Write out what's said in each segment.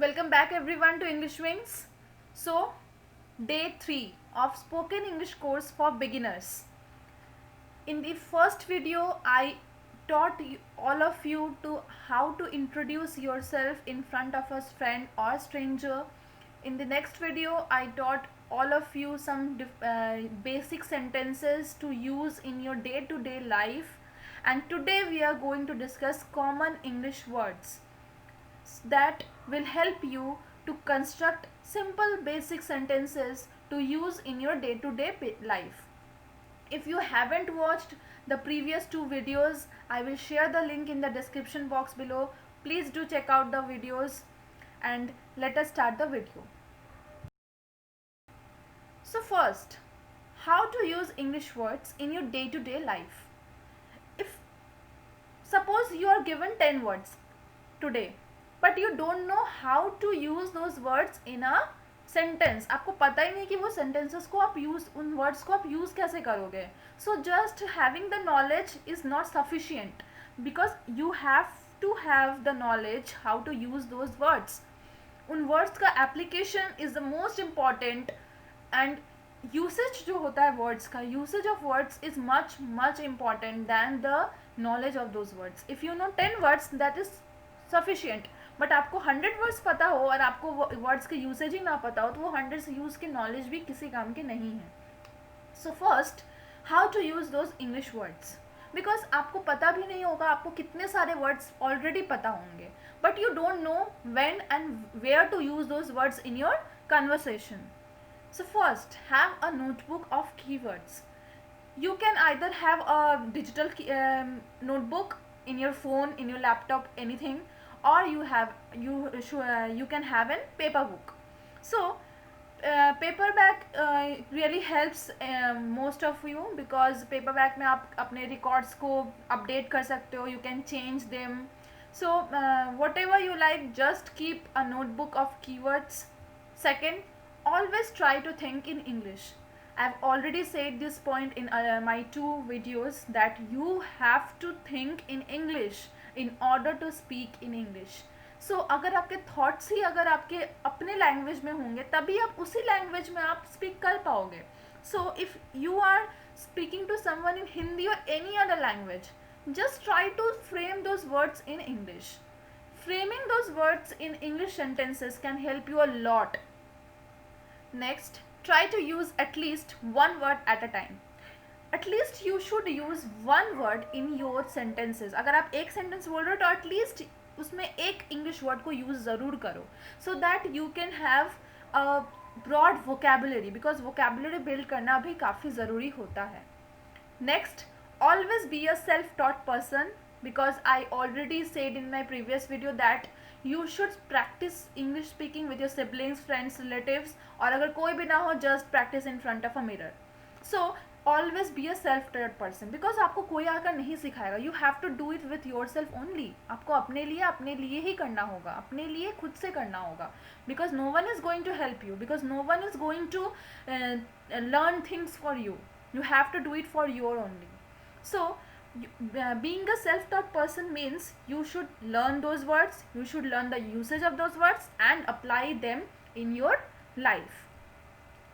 Welcome back everyone to English Wings. So, day 3 of spoken English course for beginners. In the first video, I taught all of you to how to introduce yourself in front of a friend or stranger. In the next video, I taught all of you some basic sentences to use in your day-to-day life. And today we are going to discuss common English words that will help you to construct simple basic sentences to use in your day-to-day life. If you haven't watched the previous two videos, I will share the link in the description box below. Please do check out the videos and let us start the video. So first, how to use English words in your day-to-day life. If suppose you are given 10 words today, but you don't know how to use those words in a sentence. आपको पता ही नहीं कि वो sentences को आप use उन words को आप यूज कैसे करोगे. So just having the knowledge is not sufficient because you have to have the knowledge how to use those words. उन वर्ड्स का application is the most important and usage जो होता है वर्ड्स का, usage of words is much much important than the knowledge of those words. If you know 10 words that is sufficient, but आपको 100 words पता हो और आपको वर्ड्स के यूसेज ही ना पता हो तो वो 100 से यूज़ के नॉलेज भी किसी काम के नहीं है. So first, how to use those English words. Because आपको पता भी नहीं होगा, आपको कितने सारे वर्ड्स ऑलरेडी पता होंगे but you don't know when and where to use those words in your conversation. So first, have a notebook of keywords. You can either have a digital notebook in your phone, in your laptop, anything, or you can have a paper book. So paperback really helps most of you because paperback में आप अपने records को update कर सकते हो. You can change them. So whatever you like, just keep a notebook of keywords. Second, always try to think in English. I've already said this point in my 2 videos that you have to think in English in order to speak in English. So अगर आपके thoughts ही अगर आपके अपने language में होंगे तभी आप उसी language में आप speak कर पाओगे. So if you are speaking to someone in Hindi or any other language, just try to frame those words in English. Framing those words in English sentences can help you a lot. Next, try to use at least one word at a time. At least you should use one word in your sentences. अगर आप एक sentence बोल रहे हो तो at least उसमें एक English word को use ज़रूर करो so that you can have a broad vocabulary because vocabulary build करना भी काफ़ी ज़रूरी होता है. Next, always be a self-taught person because I already said in my previous video that you should practice English speaking with your siblings, friends, relatives, और अगर कोई भी ना हो just practice in front of a mirror. So always be a self-taught person because आपको कोई आकर नहीं सिखाएगा. You have to do it with yourself only. आपको अपने लिए ही करना होगा, अपने लिए खुद से करना होगा because no one is going to help you, because no one is going to learn things for you. You have to do it for your only. So being a self-taught person means you should learn those words, you should learn the usage of those words and apply them in your life.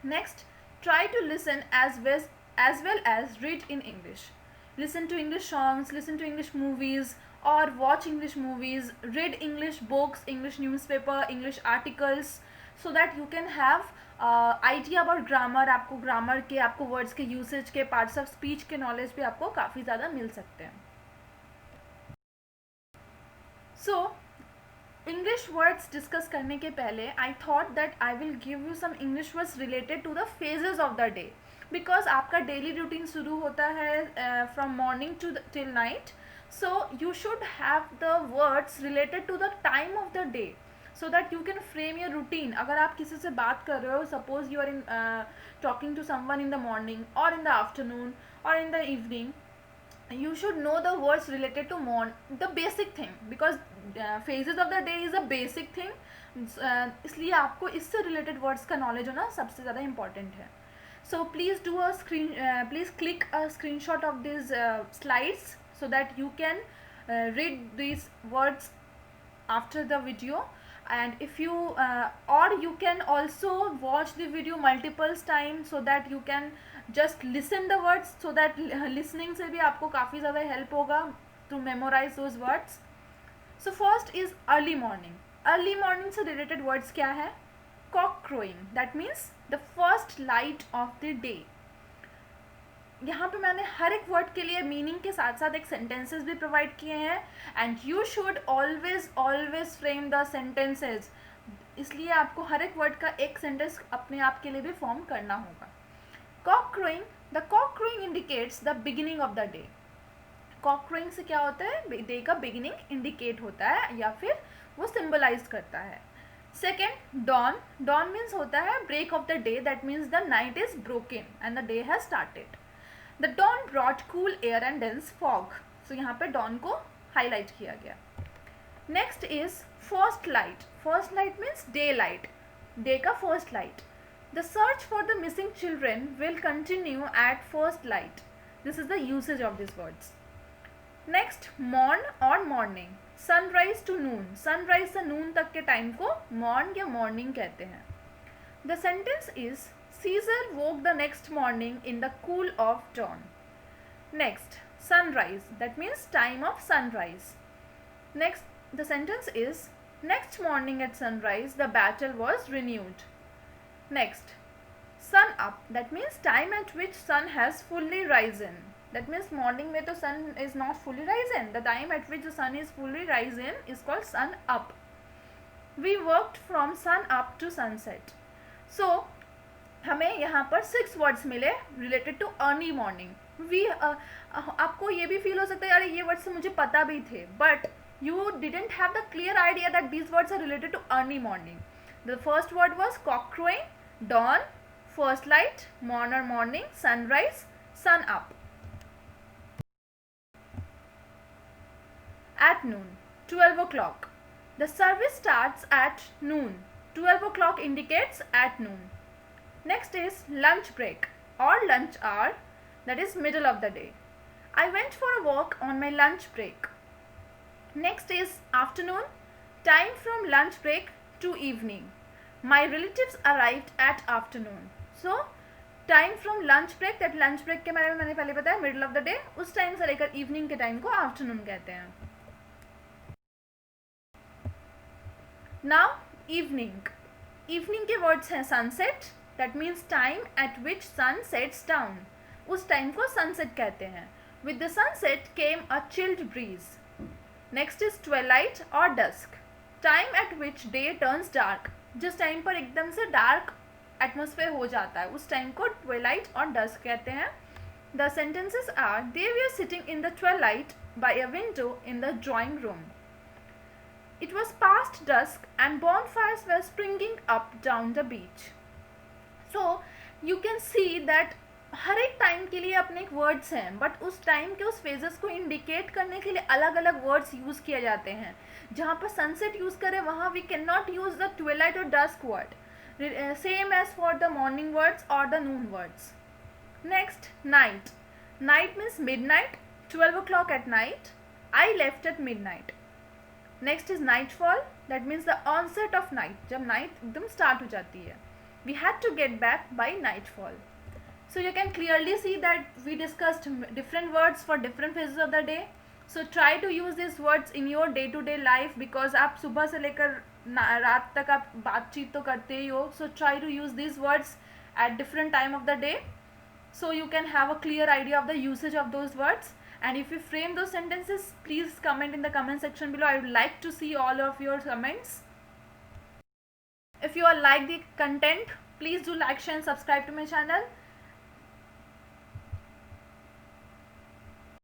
Next, try to listen as well as read in English. Listen to English songs, listen to English movies or watch English movies, read English books, English newspaper, English articles so that you can have idea about grammar. आपको grammar के, आपको words के usage के, parts of speech के knowledge भी आपको काफ़ी ज़्यादा मिल सकते हैं. सो इंग्लिश वर्ड्स डिस्कस करने के पहले I thought that I will give you some English words related to the phases of the day because आपका डेली रूटीन शुरू होता है from morning to till night. So you should have the words related to the time of the day so that you can frame your routine. अगर आप किसी से बात कर रहे हो, suppose you are in talking to someone in the morning or in the afternoon or in the evening, you should know the words related to the basic thing because phases of the day is a basic thing. इसलिए आपको इससे related words का knowledge होना सबसे ज़्यादा important है. So please do a please click a screenshot of these slides so that you can read these words after the video and if you or you can also watch the video multiple times so that you can just listen the words, so that listening से भी आपको काफ़ी ज़्यादा help होगा to memorize those words. So first is early morning. Early morning से related words क्या है? Cock crowing, that means the first light of the day. यहाँ पे मैंने हर एक वर्ड के लिए मीनिंग के साथ साथ एक सेंटेंसेस भी प्रोवाइड किए हैं, and you should always frame the sentences. इसलिए आपको हर एक वर्ड का एक सेंटेंस अपने आप के लिए भी फॉर्म करना होगा. Cock crowing, the cock crowing indicates the beginning of the day. Cock crowing से क्या होता है? डे का बिगिनिंग इंडिकेट होता है या फिर वो सिंबलाइज करता है. Second, don. डॉन मीन्स होता है break of the day, that means the night is broken and the day has started. The dawn brought cool air and dense fog. So यहाँ पे dawn को highlight किया गया. Next is first light. First light means daylight. Day का first light. The search for the missing children will continue at first light. This is the usage of these words. Next, morn or morning. Sunrise to noon. Sunrise से noon तक के time को morn या morning कहते हैं. The sentence is Caesar woke the next morning in the cool of dawn. Next, sunrise. That means time of sunrise. Next, the sentence is next morning at sunrise the battle was renewed. Next, sun up. That means time at which sun has fully risen. That means morning में तो sun is not fully risen. The time at which the sun is fully risen is called sun up. We worked from sun up to sunset. So हमें यहाँ पर 6 words मिले related to early morning. आपको ये भी feel हो सकता है यार ये वर्ड्स मुझे पता भी थे, but you didn't have the clear idea that these words are related to early morning. The first word was cock crowing, dawn, first light, morn और morning, sunrise, sun up. At noon, 12 o'clock. The service starts at noon. 12 o'clock indicates at noon. Next is lunch break or lunch hour, that is middle of the day. I went for a walk on my lunch break. Next is afternoon, time from lunch break to evening. My relatives arrived at afternoon. So time from lunch break, that lunch break के बारे में मैंने पहले बताया middle of the day, उस time से लेकर evening के टाइम को afternoon कहते हैं. Now evening. Evening के words हैं sunset. That means time at which sun sets down. उस टाइम को sunset कहते हैं. With the sunset came a chilled breeze. Next is twilight or dusk. Time at which day turns dark. जिस time पर एकदम से dark atmosphere हो जाता है उस टाइम को twilight और dusk कहते हैं. The sentences are, they were sitting in the twilight by a window in the drawing room. It was past dusk and bonfires were springing up down the beach. So you can see that हर एक time के लिए अपने एक words हैं, but उस time के उस phases को इंडिकेट करने के लिए अलग अलग वर्ड्स यूज़ किए जाते हैं. जहाँ पर सनसेट यूज़ करें वहाँ we can not use the twilight और dusk word, same as for the morning words और the noon words. Next, night. Night means midnight, 12 o'clock at night. I left at midnight. Next is nightfall. That means the onset of night, जब night एकदम start हो जाती है. We had to get back by nightfall. So you can clearly see that we discussed different words for different phases of the day. So try to use these words in your day to day life, because आप सुबह से लेकर रात तक आप बातचीत तो करते ही हो. So try to use these words at different time of the day, so you can have a clear idea of the usage of those words. And if you frame those sentences, please comment in the comment section below. I would like to see all of your comments. If you all like the content, please do like, share and subscribe to my channel.